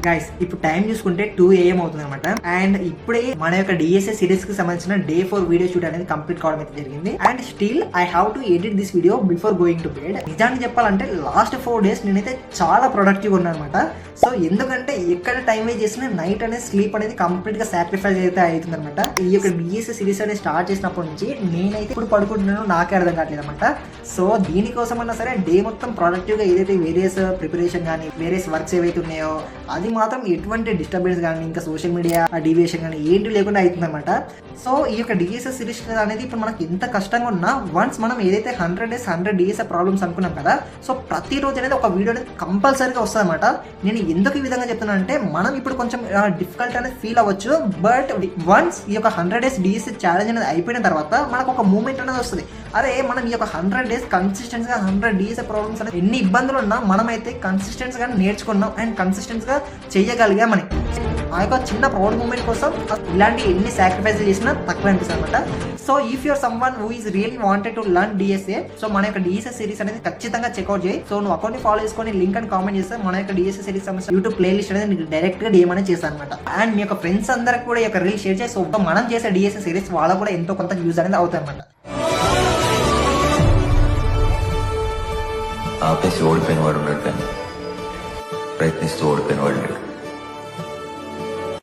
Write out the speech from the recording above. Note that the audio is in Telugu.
గైస్ ఇప్పుడు టైం చూసుకుంటే 2 AM అవుతుంది అనమాట. అండ్ ఇప్పుడే మన యొక్క డిఎస్ఏ సిరీస్ కి సంబంధించిన Day 4 వీడియో షూట్ అనేది కంప్లీట్ కావడం అయితే జరిగింది. And still I have to edit this video before going to bed. నిజానికి చెప్పాలంటే లాస్ట్ 4 days నేనైతే చాలా ప్రొడక్టివ్ ఉన్నాను అనమాట. సో ఎందుకంటే ఎక్కడ టైం వేస్ట్ చేసిన నైట్ అనేది స్లీప్ అనేది కంప్లీట్ గా సాక్రిఫైస్ అయితే అవుతుంది అనమాట. ఈ యొక్క డిఎస్ఏ సిరీస్ అనేది స్టార్ట్ చేసినప్పటి నుంచి నేనైతే ఇప్పుడు పడుకుంటున్నాను నాకే అర్థం కావట్లేదు అనమాట. సో దీనికోసం అన్నా సరే డే మొత్తం ప్రొడక్టివ్ గా ఏదైతే వేరియస్ ప్రిపరేషన్ కానీ వేరియస్ వర్క్స్ ఏవైతే ఉన్నాయో అది మాత్రం ఎటువంటి డిస్టర్బెన్స్ కానీ ఇంకా సోషల్ మీడియా డీవియేషన్ కానీ ఏంటి లేకుండా అవుతుంది అనమాట. సో ఈ యొక్క డిఎస్ఏ సిరీస్ అనేది ఇప్పుడు మనకి ఎంత కష్టంగా ఉన్నా వన్స్ మనం ఏదైతే 100 days 100 డిఎస్ఏ ప్రాబ్లమ్స్ అనుకున్నాం కదా, సో ప్రతిరోజు అనేది ఒక వీడియో అనేది కంపల్సరీగా వస్తుంది అనమాట. నేను ఎందుకు ఈ విధంగా చెప్తున్నాను అంటే మనం ఇప్పుడు కొంచెం డిఫికల్ట్ అనేది ఫీల్ అవ్వచ్చు, బట్ వన్స్ ఈ యొక్క 100 days డిఎస్ఏ ఛాలెంజ్ అనేది అయిపోయిన తర్వాత మనకు ఒక మూమెంట్ అనేది వస్తుంది. అరే మనం ఈ యొక్క 100 days కన్సిస్టెన్స్ గా 100 డిఎస్ఏ ప్రాబ్లమ్స్ అనేది ఎన్ని ఇబ్బందులు ఉన్నా మనమైతే కన్సిస్టెన్స్ గా నేర్చుకున్నాం అండ్ కన్సిస్టెన్స్ గా చేయగలిగామని ఆ యొక్క చిన్న ప్రౌడ్ మూమెంట్ కోసం ఇలాంటి ఎన్ని సాక్రిఫైస్ చేసినా తక్కువ అనిపిస్తుంది అనమాట. So if you're some one who is really wanted to learn DSA, so మన యొక్క డిఎస్ఏ సిరీస్ అనేది ఖచ్చితంగా చెక్అౌట్ చేయి. సో నువ్వు అకౌంట్ ని ఫాలో చేసుకొని లింక్ అని కామెంట్ చేస్తే మన యొక్క డిఎస్ఏ సిరీస్ సంబంధించిన యూట్యూబ్ ప్లే లిస్ట్ అనేది నీకు డైరెక్ట్ గా డిఎం అనేది చేస్తాను అనమాట. అండ్ మీ యొక్క ఫ్రెండ్స్ అందరికి కూడా ఈ యొక్క రీల్ షేర్ చేసి, సో మనం చేసే డిఎస్ఏ సిరీస్ వాళ్ళకు కూడా ఎంతో కొంత యూజ్ అనేది అవుతుంది అనమాట. ఆపేసి ఓడిపోయిన వాడు ఉన్నాడు కానీ ప్రయత్నిస్తూ ఓడిపోయిన వాడు లేడు.